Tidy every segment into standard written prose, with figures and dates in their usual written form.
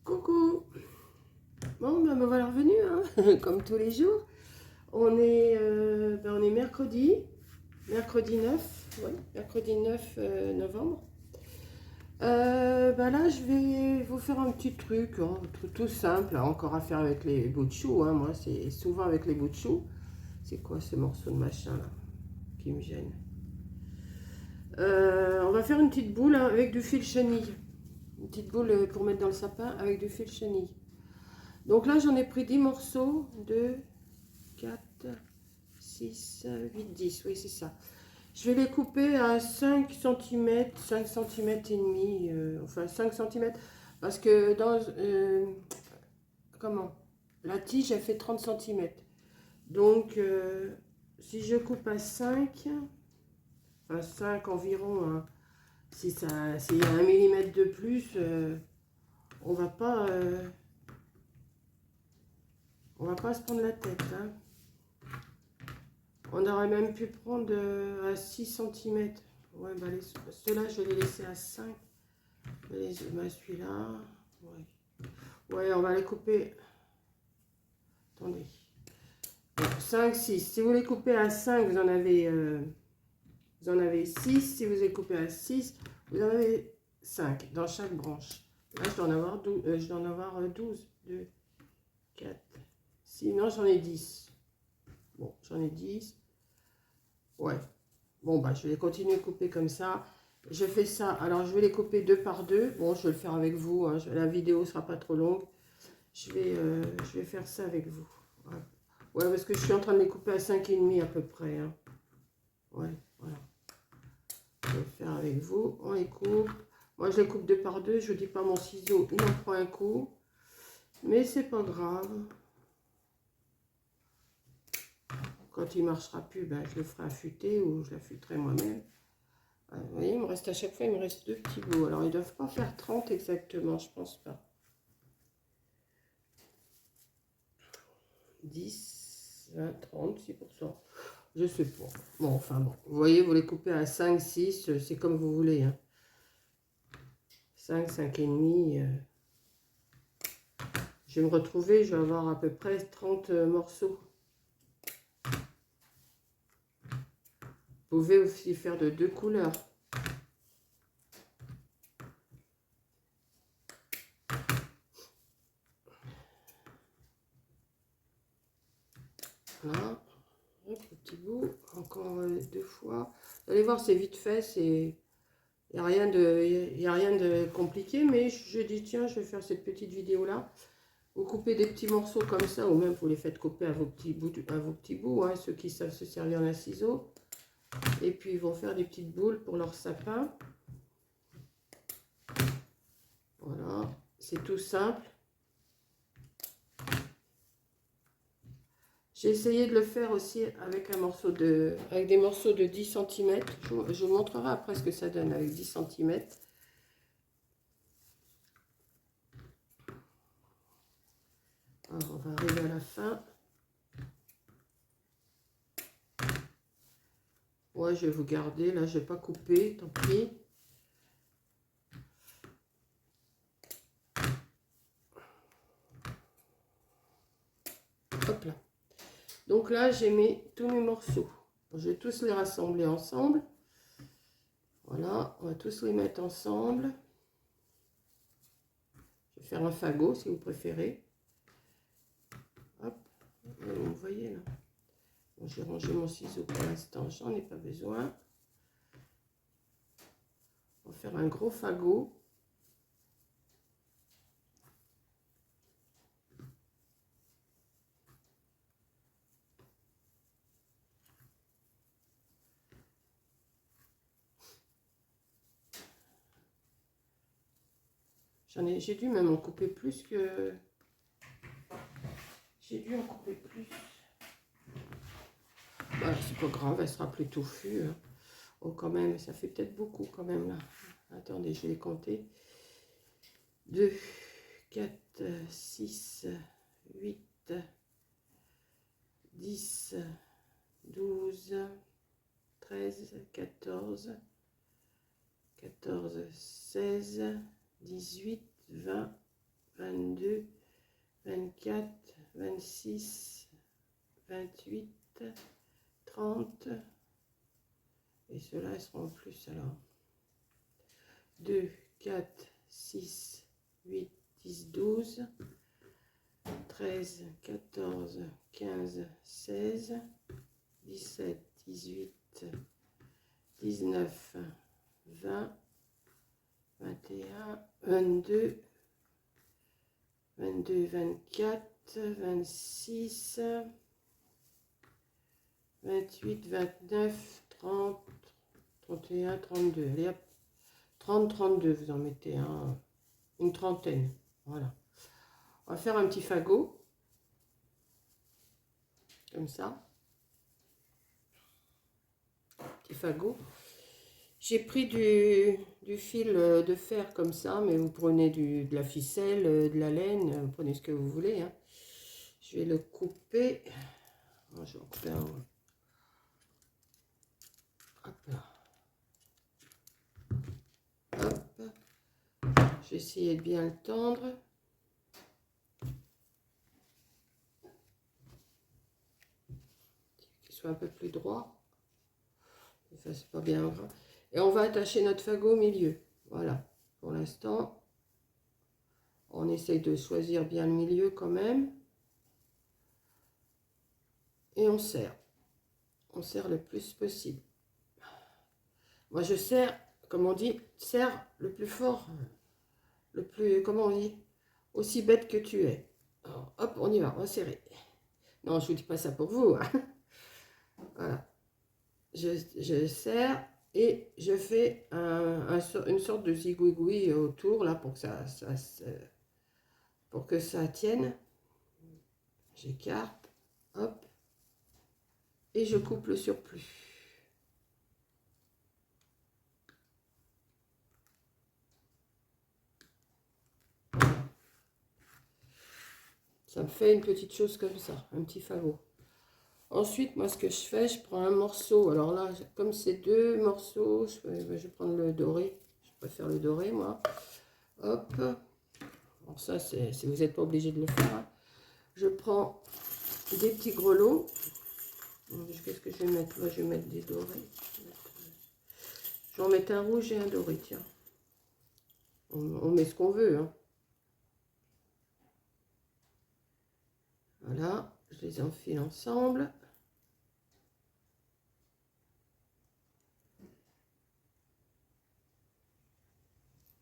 Coucou. Bon, ben me voilà revenu, hein, comme tous les jours. On est mercredi 9, ouais, mercredi 9 novembre. Ben là, je vais vous faire un petit truc, hein, tout simple, hein, encore à faire avec les bouts de chou. Hein, moi, c'est souvent avec les bouts de chou. C'est quoi ce morceau de machin là qui me gêne? On va faire une petite boule, hein, avec du fil chenille. Une petite boule pour mettre dans le sapin avec du fil chenille. Donc là, j'en ai pris 10 morceaux, 2, 4, 6, 8, 10, oui, c'est ça. Je vais les couper à 5 cm, 5 cm et demi, enfin 5 cm, parce que comment, la tige, elle fait 30 cm. Donc, si je coupe à 5, enfin 5 environ, hein, s'il y a 1 mm de plus, on va pas, on va pas se prendre la tête, hein. On aurait même pu prendre à 6 cm. Ouais, bah ceux-là, je vais les laisser à 5. Celui-là. Ouais. Ouais, on va les couper. Attendez. 5, 6. Si vous les coupez à 5, vous en avez 6. Si vous les coupez à 6, vous en avez 5 dans chaque branche. Là, je dois en avoir 12. 2, 4, 6. Non, j'en ai 10. Bon, j'en ai 10. Ouais. Bon, bah, je vais continuer de couper comme ça. Je fais ça. Alors, je vais les couper deux par deux. Bon, je vais le faire avec vous, hein. La vidéo ne sera pas trop longue. Je vais faire ça avec vous. Ouais. Ouais, parce que je suis en train de les couper à 5,5 à peu près, hein. Ouais, voilà. Je vais le faire avec vous. On les coupe. Moi, je les coupe deux par deux. Je ne dis pas, mon ciseau, il en prend un coup. Mais c'est pas grave. Quand il marchera plus, ben, je le ferai affûter ou je l'affûterai moi-même. Vous voyez, il me reste à chaque fois, il me reste deux petits bouts. Alors, ils ne doivent pas faire 30 exactement, je pense pas. 10, 20, 30, 6%. Je sais pas. Bon, enfin bon. Vous voyez, vous les coupez à 5, 6, c'est comme vous voulez, hein. 5, 5,5. Je vais me retrouver, je vais avoir à peu près 30 morceaux. Vous pouvez aussi faire de deux couleurs. Voilà. Hop, le petit bout. Encore deux fois. Vous allez voir, c'est vite fait. Il n'y a rien de compliqué. Mais je dis, tiens, je vais faire cette petite vidéo-là. Vous coupez des petits morceaux comme ça. Ou même vous les faites couper à vos petits bouts. Hein, ceux qui savent se servir d'un ciseau. Et puis, ils vont faire des petites boules pour leur sapin. Voilà. C'est tout simple. J'ai essayé de le faire aussi avec avec des morceaux de 10 cm. Je vous montrerai après ce que ça donne avec 10 cm. Alors, on va arriver à la fin. Ouais, je vais vous garder. Là, je ne vais pas couper, tant pis. Hop là. Donc là, j'ai tous mes morceaux. Je vais tous les rassembler ensemble. Voilà, on va tous les mettre ensemble. Je vais faire un fagot si vous préférez. Hop, vous voyez là. Bon, j'ai rangé mon ciseau pour l'instant, j'en ai pas besoin. On va faire un gros fagot. J'ai dû même en couper plus que... J'ai dû en couper plus. Voilà, c'est pas grave, elle sera plus touffue, hein. Oh, quand même, ça fait peut-être beaucoup quand même là. Attendez, je vais les compter. 2, 4, 6, 8, 10, 12, 13, 14, 16, 18, 20, 22, 24, 26, 28, 30. Et ceux-là, ils seront en plus alors. 2, 4, 6, 8, 10, 12, 13, 14, 15, 16, 17, 18, 19, 20, 21, 22, 22, 24, 26, 28, 29, 30, 31, 32. Allez hop, 30, 32, vous en mettez une trentaine. Voilà. On va faire un petit fagot. Comme ça. Petit fagot. J'ai pris du fil de fer comme ça, mais vous prenez de la ficelle, de la laine, vous prenez ce que vous voulez. Hein. Je vais le couper. Oh, je vais en couper un. Hop là. Hop. Je vais essayer de bien le tendre. Qu'il soit un peu plus droit. Ça, c'est pas bien grave. Et on va attacher notre fagot au milieu. Voilà. Pour l'instant, on essaye de choisir bien le milieu quand même. Et on serre. On serre le plus possible. Moi, je serre, comme on dit, serre le plus fort, le plus, comment on dit, aussi bête que tu es. Alors, hop, on y va, on va serrer. Non, je vous dis pas ça pour vous. Hein. Voilà. Je serre et je fais une sorte de zigouigoui autour, là, pour que ça tienne. J'écarte, hop, et je coupe le surplus. Ça me fait une petite chose comme ça, un petit fagot. Ensuite, moi, ce que je fais, je prends un morceau. Alors là, comme c'est deux morceaux, je vais prendre le doré. Je préfère le doré, moi. Hop. Alors ça, vous n'êtes pas obligé de le faire. Hein. Je prends des petits grelots. Qu'est-ce que je vais mettre? Moi, je vais mettre des dorés. Je vais en mettre un rouge et un doré, tiens. On met ce qu'on veut. Hein. Voilà, je les enfile ensemble.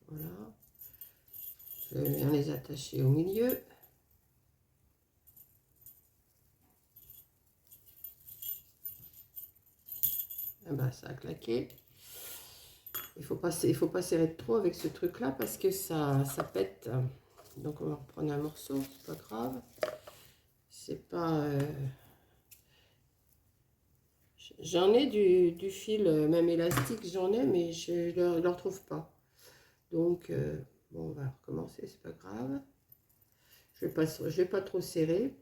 Voilà. Je vais bien les attacher au milieu. Ah ben, ça a claqué. Il faut pas serrer trop avec ce truc là parce que ça pète. Donc on va reprendre un morceau, c'est pas grave. C'est pas. J'en ai du fil, même élastique, j'en ai, mais je ne le retrouve pas. Donc bon, on va recommencer, c'est pas grave. Je vais pas trop serrer.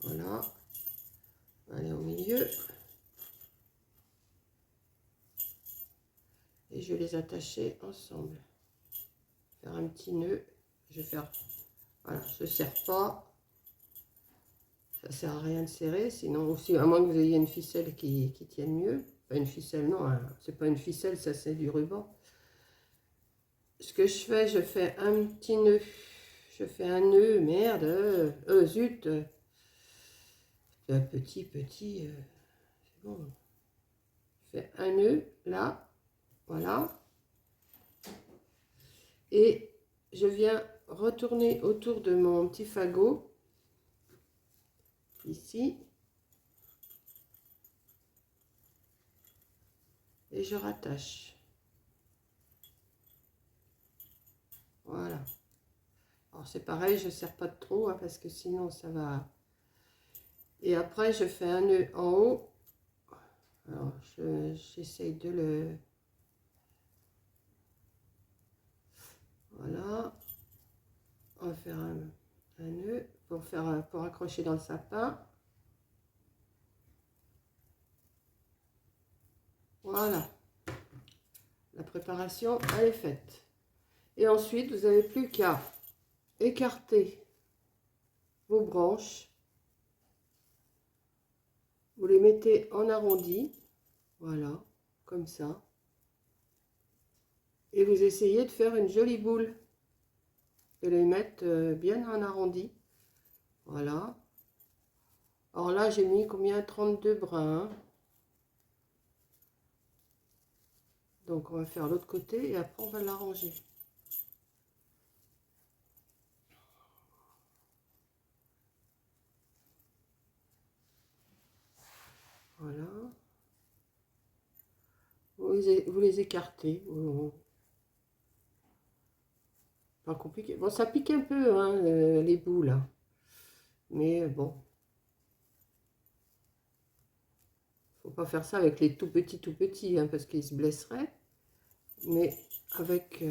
Voilà. Aller au milieu. Et je vais les attacher ensemble. Faire un petit nœud. Je vais faire. Voilà, je ne serre pas. Ça ne sert à rien de serrer, sinon aussi, à moins que vous ayez une ficelle qui tienne mieux. Pas une ficelle, non, hein, c'est pas une ficelle, ça c'est du ruban. Ce que je fais un petit nœud. Je fais un nœud, merde, zut. Petit, c'est bon. Je fais un nœud, là, voilà. Et je viens retourner autour de mon petit fagot. Ici, et je rattache. Voilà. Alors c'est pareil, je ne serre pas trop hein, parce que sinon ça va. Et après je fais un nœud en haut. Alors j'essaye de le. Voilà. On va faire un nœud pour accrocher dans le sapin. Voilà. La préparation, elle est faite. Et ensuite, vous n'avez plus qu'à écarter vos branches. Vous les mettez en arrondi, voilà, comme ça. Et vous essayez de faire une jolie boule. Et les mettre bien en arrondi. Voilà. Alors là, j'ai mis combien? 32 brins. Donc, on va faire l'autre côté et après, on va l'arranger. Voilà. Vous les écartez. Pas compliqué. Bon, ça pique un peu, hein, les bouts, là. Mais bon. Faut pas faire ça avec les tout petits, hein, parce qu'ils se blesseraient. Mais avec...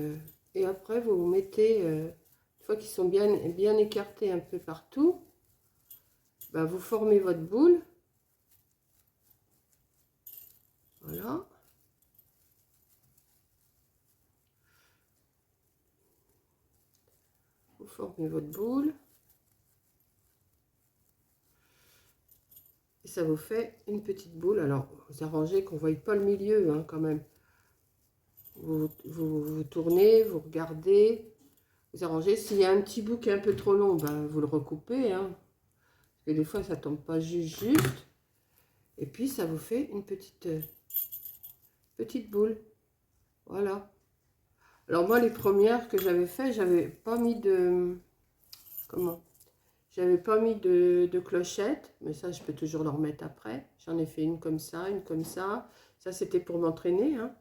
et après, vous mettez... une fois qu'ils sont bien écartés un peu partout, bah, vous formez votre boule. Voilà. Vous formez votre boule. Et ça vous fait une petite boule. Alors, vous arrangez qu'on ne voie pas le milieu, hein, quand même. Vous tournez, vous regardez, vous arrangez. S'il y a un petit bout qui est un peu trop long, ben, vous le recoupez. Hein, parce que des fois, ça ne tombe pas juste. Et puis, ça vous fait une petite boule. Voilà. Alors, moi, les premières que j'avais fait, j'avais pas mis de... Comment? J'avais pas mis de clochette, mais ça, je peux toujours le remettre après. J'en ai fait une comme ça, une comme ça. Ça, c'était pour m'entraîner. Hein.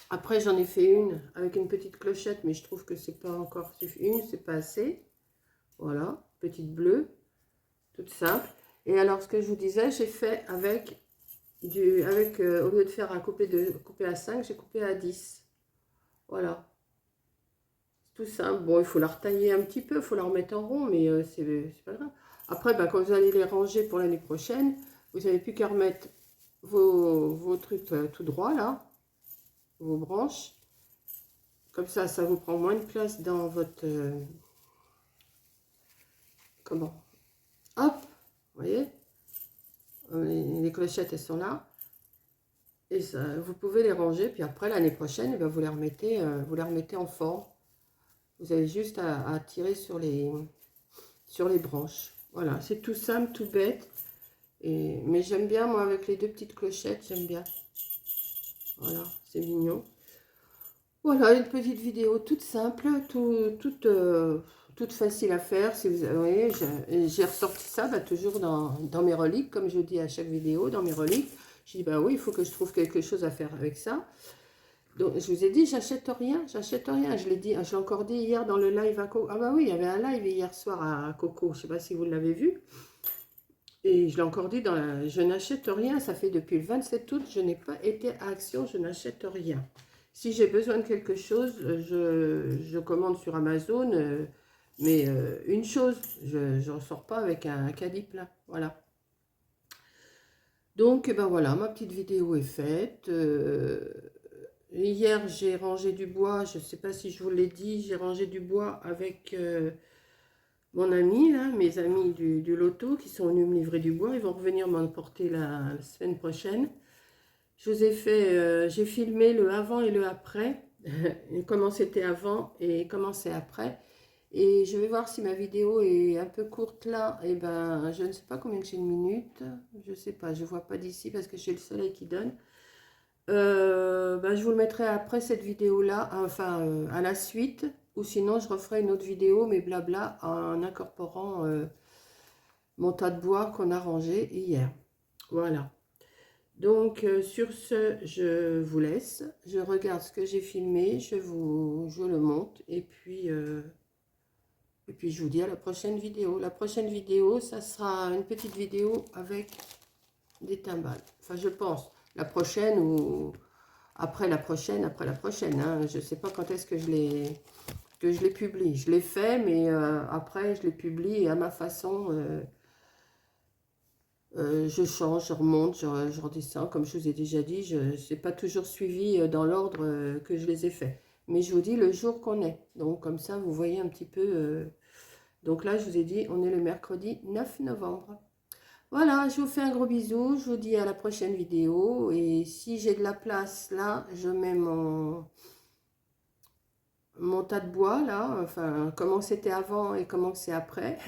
Après, j'en ai fait une avec une petite clochette, mais je trouve que c'est pas encore une, c'est pas assez. Voilà, petite bleue, toute simple. Et alors, ce que je vous disais, j'ai fait avec au lieu de faire un coupé à 5, j'ai coupé à 10. Voilà. Tout simple. Bon, il faut la retailler un petit peu, il faut la remettre en rond, mais c'est pas grave. Après, ben, quand vous allez les ranger pour l'année prochaine, vous n'avez plus qu'à remettre vos trucs tout droit, là, vos branches. Comme ça vous prend moins de place dans votre... comment? Hop, vous voyez? Les clochettes, elles sont là. Et ça, vous pouvez les ranger, puis après, l'année prochaine, eh ben, vous les remettez en forme. Vous avez juste à tirer sur les branches. Voilà, c'est tout simple, tout bête. Mais j'aime bien, moi, avec les deux petites clochettes, j'aime bien. Voilà, c'est mignon. Voilà, une petite vidéo toute simple, toute facile à faire. Si vous voyez, j'ai ressorti ça toujours dans mes reliques, comme je dis à chaque vidéo, dans mes reliques. Je dis, bah oui, il faut que je trouve quelque chose à faire avec ça. Donc, je vous ai dit, j'achète rien, j'achète rien. Je l'ai encore dit hier dans le live à Coco. Ah bah oui, il y avait un live hier soir à Coco, je ne sais pas si vous l'avez vu. Et je l'ai encore dit, je n'achète rien, ça fait depuis le 27 août, je n'ai pas été à Action, je n'achète rien. Si j'ai besoin de quelque chose, je commande sur Amazon, mais une chose, je ne sors pas avec un caddie plein, voilà. Donc, ben voilà, ma petite vidéo est faite. Hier, j'ai rangé du bois, je ne sais pas si je vous l'ai dit, j'ai rangé du bois avec... mon ami, là, mes amis du loto qui sont venus me livrer du bois, ils vont revenir m'emporter la semaine prochaine. Je vous ai fait, j'ai filmé le avant et le après, comment c'était avant et comment c'est après. Et je vais voir si ma vidéo est un peu courte là. Et ben, je ne sais pas combien j'ai de minutes. Je ne sais pas, je ne vois pas d'ici parce que j'ai le soleil qui donne. Ben, je vous le mettrai après cette vidéo-là, enfin à la suite. Ou sinon, je referai une autre vidéo, mais blabla, en incorporant mon tas de bois qu'on a rangé hier. Voilà. Donc, sur ce, je vous laisse. Je regarde ce que j'ai filmé, je le monte. Et puis, je vous dis à la prochaine vidéo. La prochaine vidéo, ça sera une petite vidéo avec des timbales. Enfin, je pense. La prochaine ou après la prochaine. Hein. Je ne sais pas quand est-ce que je les publie. Je l'ai fait, mais après, je les publie à ma façon. Je change, je remonte, je redescends. Comme je vous ai déjà dit, je n'ai pas toujours suivi dans l'ordre que je les ai faits. Mais je vous dis le jour qu'on est. Donc comme ça, vous voyez un petit peu. Donc là, je vous ai dit, on est le mercredi 9 novembre. Voilà, je vous fais un gros bisou. Je vous dis à la prochaine vidéo. Et si j'ai de la place, là, je mets mon tas de bois, là. Enfin, comment c'était avant et comment c'est après.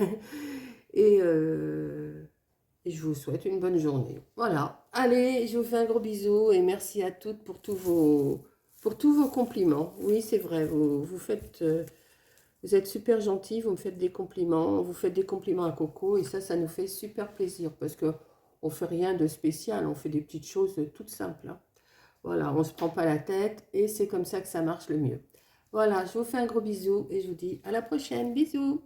et, et je vous souhaite une bonne journée. Voilà. Allez, je vous fais un gros bisou. Et merci à toutes pour tous vos compliments. Oui, c'est vrai, vous faites... vous êtes super gentils, vous me faites des compliments, vous faites des compliments à Coco et ça nous fait super plaisir parce que on fait rien de spécial, on fait des petites choses toutes simples. Hein. Voilà, on se prend pas la tête et c'est comme ça que ça marche le mieux. Voilà, je vous fais un gros bisou et je vous dis à la prochaine. Bisous.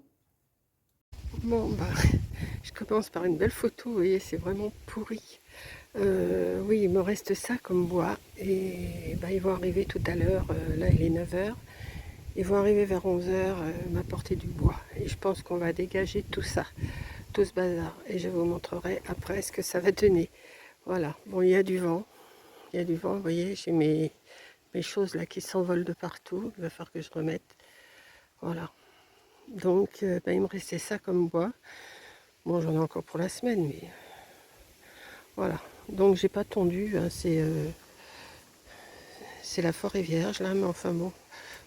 Bon, bah, je commence par une belle photo, vous voyez, c'est vraiment pourri. Oui, il me reste ça comme bois et bah, ils vont arriver tout à l'heure, là il est 9 h. Ils vont arriver vers 11 h m'apporter du bois. Et je pense qu'on va dégager tout ça, tout ce bazar. Et je vous montrerai après ce que ça va donner. Voilà, bon, il y a du vent. Il y a du vent, vous voyez, j'ai mes choses là qui s'envolent de partout. Il va falloir que je remette. Voilà. Donc, ben, il me restait ça comme bois. Bon, j'en ai encore pour la semaine, mais voilà. Donc, j'ai pas tondu. Hein, c'est la forêt vierge là, mais enfin bon.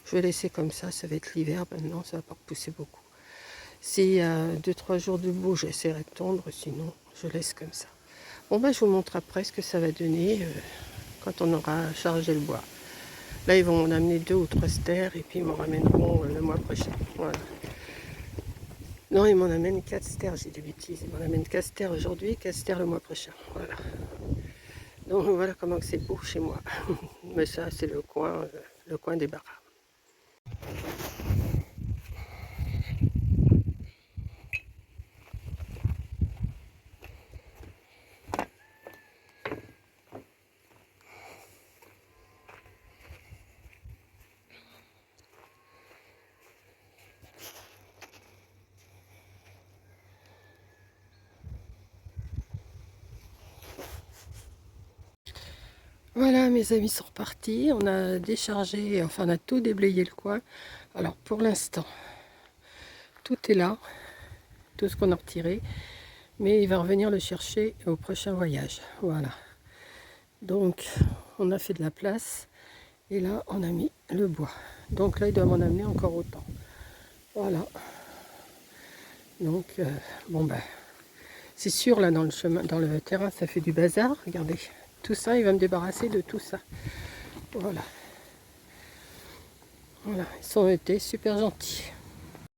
Je vais laisser comme ça va être l'hiver maintenant, ça va pas repousser beaucoup. S'il y a 2-3 jours de beau, j'essaierai de tondre, sinon je laisse comme ça. Bon ben je vous montre après ce que ça va donner quand on aura chargé le bois. Là ils vont en amener 2 ou 3 stères et puis ils m'en ramèneront le mois prochain. Voilà. Non, ils m'en amènent 4 stères, j'ai des bêtises. Ils m'en amènent 4 stères aujourd'hui, 4 stères le mois prochain. Voilà. Donc voilà comment c'est beau chez moi. Mais ça c'est le coin des Baras. Voilà, mes amis sont repartis. On a déchargé, enfin on a tout déblayé le coin. Alors pour l'instant, tout est là, tout ce qu'on a retiré. Mais il va revenir le chercher au prochain voyage. Voilà. Donc on a fait de la place. Et là on a mis le bois. Donc là il doit m'en amener encore autant. Voilà. Donc bon ben, c'est sûr là dans le chemin, dans le terrain ça fait du bazar. Regardez. Tout ça, il va me débarrasser de tout ça. Voilà. Voilà, ils ont été super gentils.